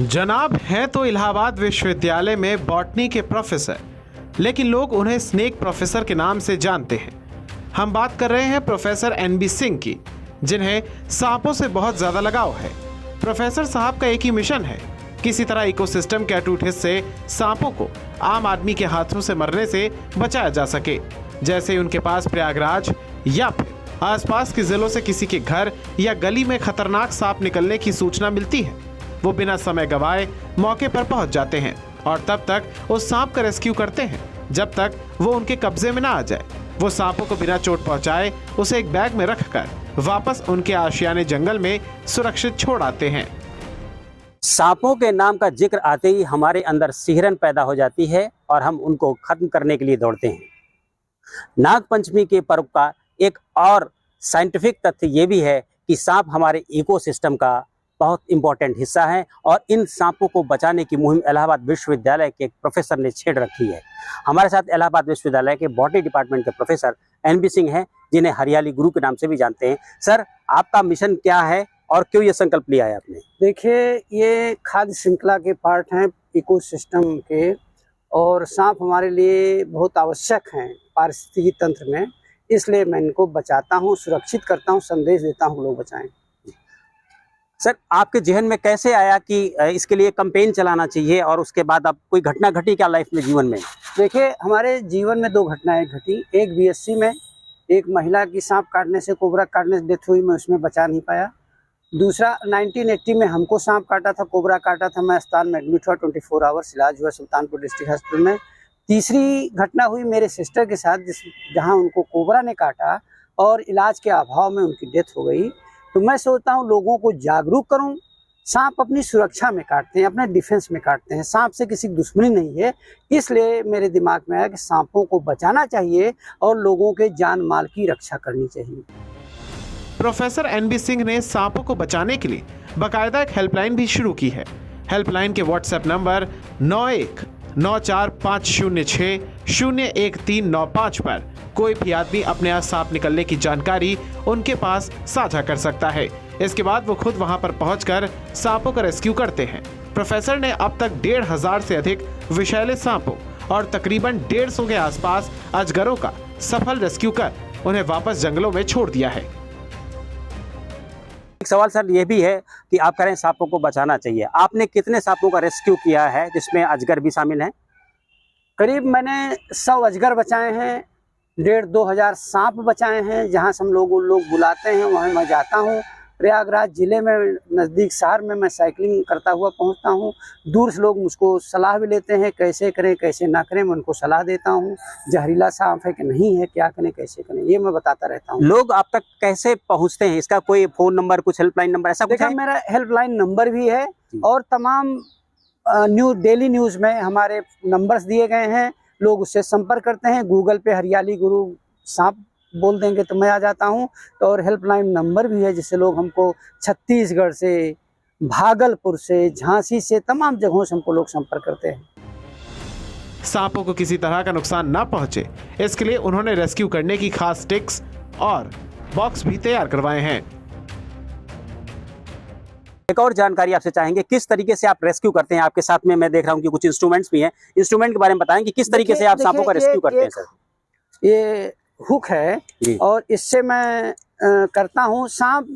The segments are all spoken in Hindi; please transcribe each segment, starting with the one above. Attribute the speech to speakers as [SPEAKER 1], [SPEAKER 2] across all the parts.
[SPEAKER 1] जनाब हैं तो इलाहाबाद विश्वविद्यालय में बॉटनी के प्रोफेसर, लेकिन लोग उन्हें स्नेक प्रोफेसर के नाम से जानते हैं। हम बात कर रहे हैं प्रोफेसर NB सिंह की, जिन्हें सांपों से बहुत ज्यादा लगाव है। प्रोफेसर साहब का एक ही मिशन है, किसी तरह इकोसिस्टम के अटूट हिस्से सांपों को आम आदमी के हाथों से मरने से बचाया जा सके। जैसे उनके पास प्रयागराज या फिर आसपास के जिलों से किसी के घर या गली में खतरनाक सांप निकलने की सूचना मिलती है, वो बिना समय गवाए मौके पर पहुंच जाते हैं और तब तक उस सांप का रेस्क्यू करते हैं जब तक वो उनके कब्जे में ना आ जाए। वो सांपों को बिना चोट पहुंचाए उसे एक बैग में रखकर वापस उनके आशियाने जंगल में सुरक्षित छोड़ आते हैं।
[SPEAKER 2] सांपों के नाम का जिक्र आते ही हमारे अंदर सिहरन पैदा हो जाती है और हम उनको खत्म करने के लिए दौड़ते हैं। नागपंचमी के पर्व का एक और साइंटिफिक तथ्य ये भी है कि सांप हमारे इकोसिस्टम का बहुत इंपॉर्टेंट हिस्सा है और इन सांपों को बचाने की मुहिम इलाहाबाद विश्वविद्यालय के एक प्रोफेसर ने छेड़ रखी है। हमारे साथ इलाहाबाद विश्वविद्यालय के बॉटनी डिपार्टमेंट के प्रोफेसर NB सिंह हैं, जिन्हें हरियाली गुरु के नाम से भी जानते हैं। सर, आपका मिशन क्या है और क्यों ये संकल्प लिया है आपने?
[SPEAKER 3] देखिए, ये खाद्य श्रृंखला के पार्ट हैं इकोसिस्टम के, और सांप हमारे लिए बहुत आवश्यक हैं पारिस्थितिकी तंत्र में। इसलिए मैं इनको बचाता हूँ, सुरक्षित करता हूँ, संदेश देता हूँ लोग बचाएं।
[SPEAKER 2] सर, आपके जहन में कैसे आया कि इसके लिए कैंपेन चलाना चाहिए और उसके बाद आप कोई घटना घटी क्या लाइफ में, जीवन में?
[SPEAKER 3] देखिए, हमारे जीवन में 2 घटनाएं घटी। एक BSc में एक महिला की सांप काटने से, कोबरा काटने से डेथ हुई, मैं उसमें बचा नहीं पाया। दूसरा 1980 में हमको सांप काटा था, कोबरा काटा था, मैं अस्पताल में एडमिट हुआ, 24 आवर्स इलाज हुआ सुल्तानपुर डिस्ट्रिक्ट हॉस्पिटल में। तीसरी घटना हुई मेरे सिस्टर के साथ, जहाँ उनको कोबरा ने काटा और इलाज के अभाव में उनकी डेथ हो गई। तो मैं सोचता हूँ लोगों को जागरूक करूँ। सांप अपनी सुरक्षा में काटते हैं, अपने डिफेंस में काटते हैं, सांप से किसी की दुश्मनी नहीं है। इसलिए मेरे दिमाग में आया कि सांपों को बचाना चाहिए और लोगों के जान माल की रक्षा करनी चाहिए।
[SPEAKER 1] प्रोफेसर NB सिंह ने सांपों को बचाने के लिए बाकायदा एक हेल्पलाइन भी शुरू की है। हेल्पलाइन के व्हाट्सएप नंबर 919450601395 पर कोई भी आदमी अपने यहाँ सांप निकलने की जानकारी उनके पास साझा कर सकता है। इसके बाद वो खुद वहां पर पहुंचकर सांपों का रेस्क्यू करते हैं। प्रोफेसर ने अब तक 1500 से अधिक विषैले सांपों और तकरीबन 150 के आसपास अजगरों का सफल रेस्क्यू कर उन्हें वापस जंगलों में छोड़ दिया है।
[SPEAKER 2] एक सवाल सर ये भी है कि आप कह रहे हैं सांपों को बचाना चाहिए, आपने कितने सांपों का रेस्क्यू किया है जिसमें अजगर भी शामिल हैं?
[SPEAKER 3] करीब मैंने 100 अजगर बचाए हैं, 1,500-2 हज़ार सांप बचाए हैं। जहाँ से हम लोग बुलाते हैं वहाँ मैं जाता हूँ। प्रयागराज जिले में नज़दीक शहर में मैं साइकिलिंग करता हुआ पहुँचता हूँ। दूर से लोग मुझको सलाह भी लेते हैं, कैसे करें कैसे ना करें, मैं उनको सलाह देता हूँ। जहरीला सांप है कि नहीं है, क्या करें कैसे करें, ये मैं बताता रहता हूँ।
[SPEAKER 2] लोग आप तक कैसे पहुँचते हैं? इसका कोई फ़ोन नंबर, कुछ हेल्पलाइन नंबर ऐसा कुछ है?
[SPEAKER 3] मेरा हेल्पलाइन नंबर भी है और तमाम डेली न्यूज़ में हमारे नंबर्स दिए गए हैं। लोग उससे संपर्क करते हैं। गूगल पे हरियाली गुरु सांप बोल देंगे तो मैं आ जाता हूँ। तो और हेल्पलाइन नंबर भी है जिससे लोग हमको छत्तीसगढ़ से, भागलपुर से, झांसी से, तमाम जगहों से हमको लोग संपर्क करते हैं।
[SPEAKER 1] सांपों को किसी तरह का नुकसान ना पहुंचे, इसके लिए उन्होंने रेस्क्यू करने की खास स्टिक्स और बॉक्स भी तैयार करवाए हैं।
[SPEAKER 2] एक और जानकारी आपसे चाहेंगे, किस तरीके से आप रेस्क्यू करते हैं? आपके साथ में मैं देख रहा हूँ कि कुछ इंस्ट्रूमेंट्स भी हैं, इंस्ट्रूमेंट के बारे में बताएं कि किस तरीके से आप सांपों का रेस्क्यू करते हैं? सर,
[SPEAKER 3] ये हुक है और इससे मैं करता हूँ। सांप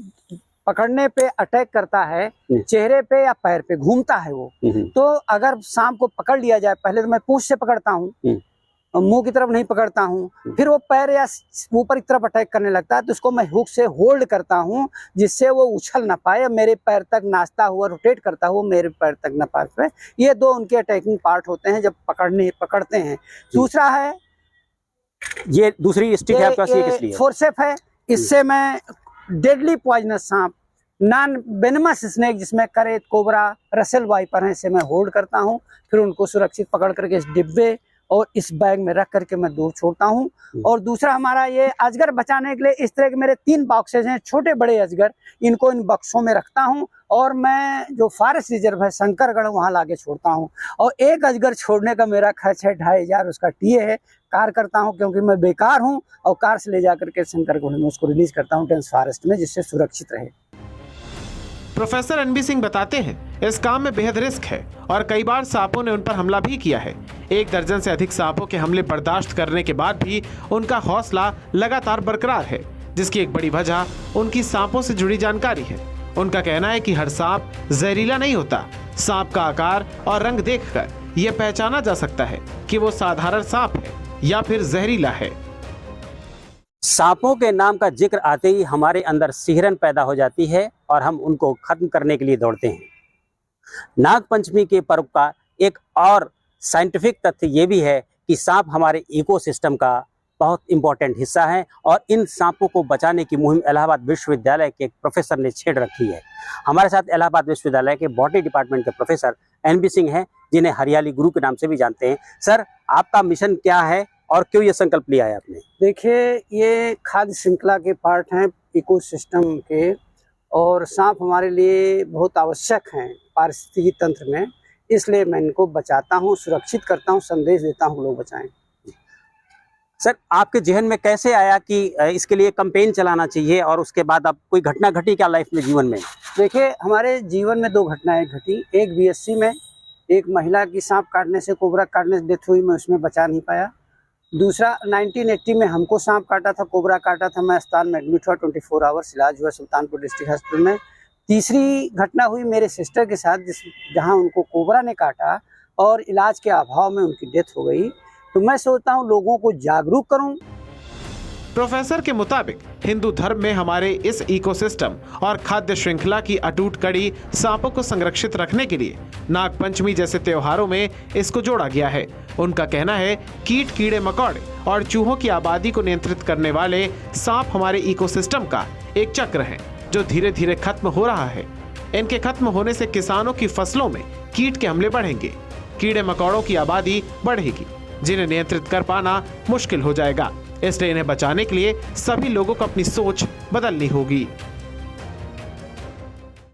[SPEAKER 3] पकड़ने पे अटैक करता है, चेहरे पे या पैर पे घूमता है वो। तो अगर सांप को पकड़ लिया जाए, पहले तो मैं पूंछ से पकड़ता हूँ, मुंह की तरफ नहीं पकड़ता हूँ। फिर वो पैर या ऊपर की तरफ अटैक करने लगता है तो उसको मैं हुक से होल्ड करता हूँ, जिससे वो उछल ना पाए, मेरे पैर तक नाचता हुआ रोटेट करता हुआ मेरे पैर तक ना पाए। ये 2 उनके अटैकिंग पार्ट होते हैं जब पकड़ते हैं। दूसरा है,
[SPEAKER 2] ये दूसरी स्टिक है आपके पास, ये किस लिए?
[SPEAKER 3] फोर्सेप है। इससे मैं डेडली पॉइजनस सांप, नॉन वेनमस स्नेक जिसमें करेत, कोबरा, रसेल वाइपर है, इसे मैं होल्ड करता हूँ। फिर उनको सुरक्षित पकड़ करके इस डिब्बे और इस बैग में रख करके मैं दूर छोड़ता हूँ। और दूसरा हमारा ये अजगर बचाने के लिए इस तरह के मेरे 3 बॉक्सेज हैं, छोटे बड़े अजगर, इनको इन बक्सों में रखता हूँ और मैं जो फॉरेस्ट रिजर्व है शंकरगढ़, वहाँ लाके छोड़ता हूँ। और एक अजगर छोड़ने का मेरा खर्च है 2,500, उसका टीए है। कार करता हूँ क्योंकि मैं बेकार हूँ, और कार से ले जा करके शंकरगढ़ में उसको रिलीज करता हूँ डेंस फॉरेस्ट में, जिससे सुरक्षित रहे।
[SPEAKER 1] प्रोफेसर एनबी सिंह बताते हैं इस काम में बेहद रिस्क है और कई बार सांपों ने उन पर हमला भी किया है। 1 दर्जन से अधिक सांपों के हमले बर्दाश्त करने के बाद भी उनका हौसला लगातार बरकरार है, जिसकी एक बड़ी वजह उनकी सांपों से जुड़ी जानकारी है। उनका कहना है कि हर सांप जहरीला नहीं होता। सांप का आकार और रंग देखकर यह पहचाना जा सकता है कि वो साधारण सांप है या फिर जहरीला है।
[SPEAKER 2] सांपों के नाम का जिक्र आते ही हमारे अंदर सिहरन पैदा हो जाती है और हम उनको खत्म करने के लिए दौड़ते हैं। नागपंचमी के पर्व का एक और साइंटिफिक तथ्य ये भी है कि सांप हमारे इकोसिस्टम का बहुत इंपॉर्टेंट हिस्सा है और इन सांपों को बचाने की मुहिम इलाहाबाद विश्वविद्यालय के एक प्रोफेसर ने छेड़ रखी है। हमारे साथ इलाहाबाद विश्वविद्यालय के बॉटनी डिपार्टमेंट के प्रोफेसर एनबी सिंह हैं, जिन्हें हरियाली गुरु के नाम से भी जानते हैं। सर, आपका मिशन क्या है और क्यों ये संकल्प लिया है आपने?
[SPEAKER 3] देखिए, ये खाद्य श्रृंखला के पार्ट हैं इकोसिस्टम के, और सांप हमारे लिए बहुत आवश्यक हैं पारिस्थितिकी तंत्र में। इसलिए मैं इनको बचाता हूँ, सुरक्षित करता हूँ, संदेश देता हूँ लोग बचाएं।
[SPEAKER 2] सर, आपके जहन में कैसे आया कि इसके लिए कैंपेन चलाना चाहिए और उसके बाद अब कोई घटना घटी क्या लाइफ में, जीवन में?
[SPEAKER 3] देखिए, हमारे जीवन में 2 घटनाएं घटी। एक बीएससी में एक महिला की सांप काटने से, कोबरा काटने से डेथ हुई, मैं उसमें बचा नहीं पाया। दूसरा 1980 में हमको सांप काटा था, कोबरा काटा था, मैं अस्पताल में एडमिट हुआ, 24 आवर्स इलाज हुआ सुल्तानपुर डिस्ट्रिक्ट हॉस्पिटल में। तीसरी घटना हुई मेरे सिस्टर के साथ, जहां उनको कोबरा ने काटा और इलाज के अभाव में उनकी डेथ हो गई। तो मैं सोचता हूं लोगों को जागरूक करूं।
[SPEAKER 1] प्रोफेसर के मुताबिक हिंदू धर्म में हमारे इस इकोसिस्टम और खाद्य श्रृंखला की अटूट कड़ी सांपों को संरक्षित रखने के लिए नागपंचमी जैसे त्योहारों में इसको जोड़ा गया है। उनका कहना है कीट, कीड़े मकोड़े और चूहों की आबादी को नियंत्रित करने वाले सांप हमारे इकोसिस्टम का एक चक्र है जो धीरे धीरे खत्म हो रहा है। इनके खत्म होने से किसानों की फसलों में कीट के हमले बढ़ेंगे, कीड़े मकोड़ों की आबादी बढ़ेगी, जिन्हें नियंत्रित कर पाना मुश्किल हो जाएगा। इसलिए इन्हें बचाने के लिए सभी लोगों को अपनी सोच बदलनी होगी।